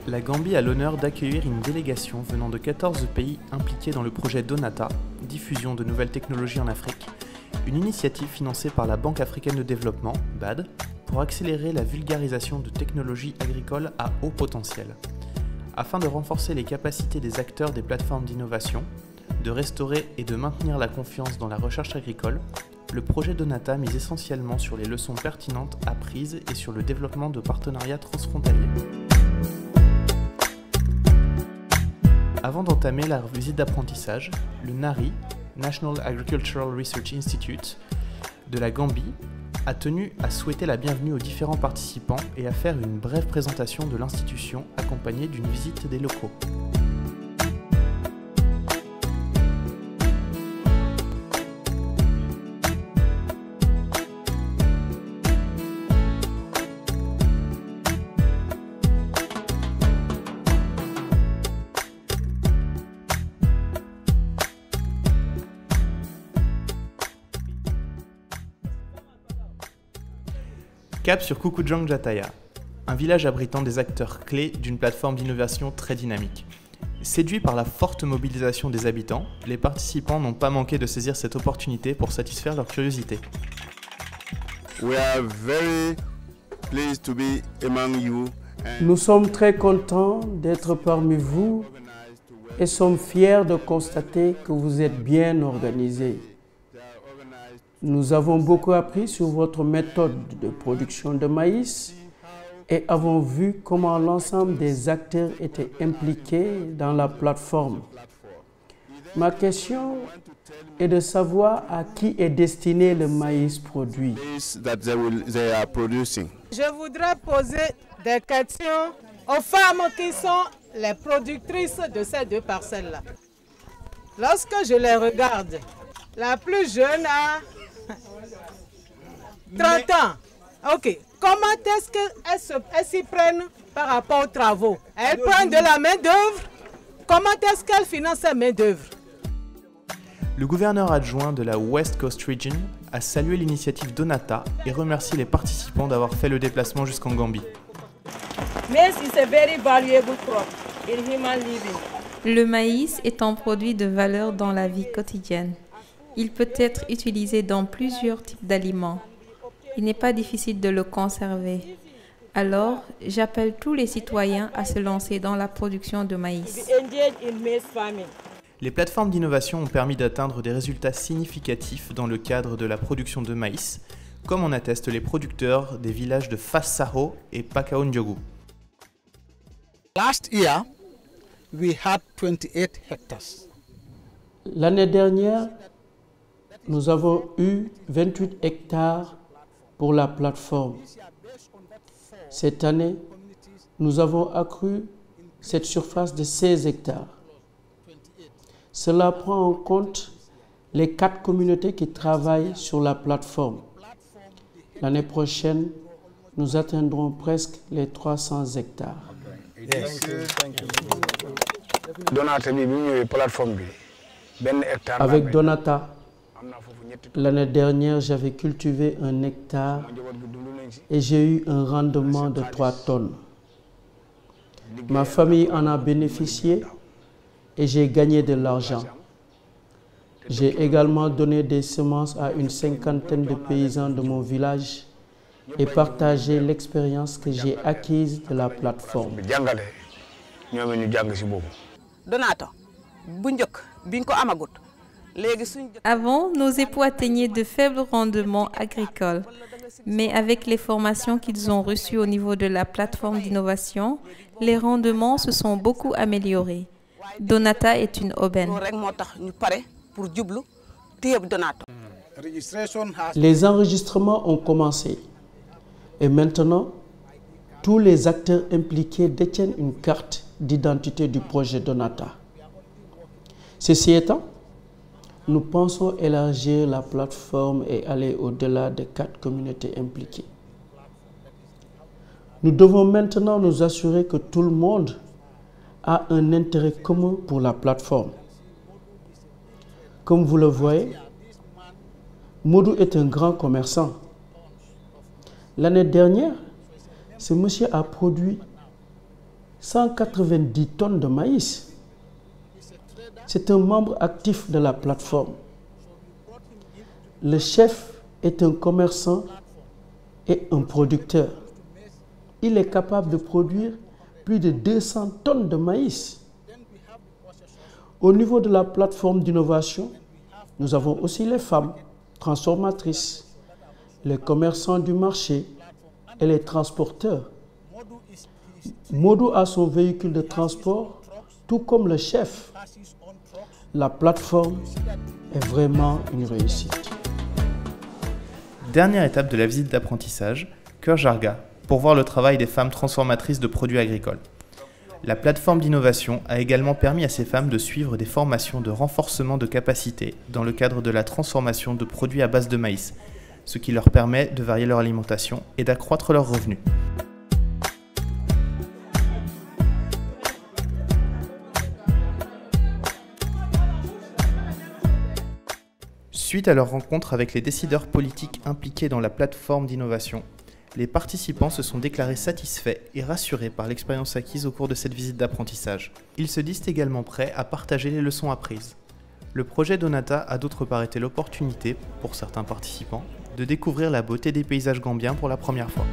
La Gambie a l'honneur d'accueillir une délégation venant de 14 pays impliqués dans le projet Donata, diffusion de nouvelles technologies en Afrique, une initiative financée par la Banque africaine de développement, BAD, pour accélérer la vulgarisation de technologies agricoles à haut potentiel. Afin de renforcer les capacités des acteurs des plateformes d'innovation, de restaurer et de maintenir la confiance dans la recherche agricole, le projet Donata mise essentiellement sur les leçons pertinentes apprises et sur le développement de partenariats transfrontaliers. Avant d'entamer la visite d'apprentissage, le NARI, National Agricultural Research Institute, de la Gambie, a tenu à souhaiter la bienvenue aux différents participants et à faire une brève présentation de l'institution accompagnée d'une visite des locaux. Cap sur Kukujang Jataya, un village abritant des acteurs clés d'une plateforme d'innovation très dynamique. Séduits par la forte mobilisation des habitants, les participants n'ont pas manqué de saisir cette opportunité pour satisfaire leur curiosité. Nous sommes très contents d'être parmi vous et sommes fiers de constater que vous êtes bien organisés. Nous avons beaucoup appris sur votre méthode de production de maïs et avons vu comment l'ensemble des acteurs étaient impliqués dans la plateforme. Ma question est de savoir à qui est destiné le maïs produit. Je voudrais poser des questions aux femmes qui sont les productrices de ces deux parcelles-là. Lorsque je les regarde, la plus jeune a 30 ans. Ok. Comment est-ce qu'elles s'y prennent par rapport aux travaux? Elles prennent de la main-d'œuvre. Comment est-ce qu'elles financent cette main-d'œuvre? Le gouverneur adjoint de la West Coast Region a salué l'initiative Donata et remercié les participants d'avoir fait le déplacement jusqu'en Gambie. Le maïs est un produit de valeur dans la vie quotidienne. Il peut être utilisé dans plusieurs types d'aliments. Il n'est pas difficile de le conserver. Alors, j'appelle tous les citoyens à se lancer dans la production de maïs. Les plateformes d'innovation ont permis d'atteindre des résultats significatifs dans le cadre de la production de maïs, comme en attestent les producteurs des villages de Fassaho et Pakaundjogu. Last year, we had 28 hectares. L'année dernière, nous avons eu 28 hectares pour la plateforme. Cette année, nous avons accru cette surface de 16 hectares. Cela prend en compte les 4 communautés qui travaillent sur la plateforme. L'année prochaine, nous atteindrons presque les 300 hectares. Avec Donata, l'année dernière, j'avais cultivé 1 hectare et j'ai eu un rendement de 3 tonnes. Ma famille en a bénéficié et j'ai gagné de l'argent. J'ai également donné des semences à une 50aine de paysans de mon village et partagé l'expérience que j'ai acquise de la plateforme. Avant, nos époux atteignaient de faibles rendements agricoles. Mais avec les formations qu'ils ont reçues au niveau de la plateforme d'innovation, les rendements se sont beaucoup améliorés. Donata est une aubaine. Les enregistrements ont commencé. Et maintenant, tous les acteurs impliqués détiennent une carte d'identité du projet Donata. Ceci étant, nous pensons élargir la plateforme et aller au-delà des 4 communautés impliquées. Nous devons maintenant nous assurer que tout le monde a un intérêt commun pour la plateforme. Comme vous le voyez, Modou est un grand commerçant. L'année dernière, ce monsieur a produit 190 tonnes de maïs. C'est un membre actif de la plateforme. Le chef est un commerçant et un producteur. Il est capable de produire plus de 200 tonnes de maïs. Au niveau de la plateforme d'innovation, nous avons aussi les femmes transformatrices, les commerçants du marché et les transporteurs. Modou a son véhicule de transport, tout comme le chef. La plateforme est vraiment une réussite. Dernière étape de la visite d'apprentissage, Cœur Jarga, pour voir le travail des femmes transformatrices de produits agricoles. La plateforme d'innovation a également permis à ces femmes de suivre des formations de renforcement de capacité dans le cadre de la transformation de produits à base de maïs, ce qui leur permet de varier leur alimentation et d'accroître leurs revenus. Suite à leur rencontre avec les décideurs politiques impliqués dans la plateforme d'innovation, les participants se sont déclarés satisfaits et rassurés par l'expérience acquise au cours de cette visite d'apprentissage. Ils se disent également prêts à partager les leçons apprises. Le projet Donata a d'autre part été l'opportunité, pour certains participants, de découvrir la beauté des paysages gambiens pour la première fois.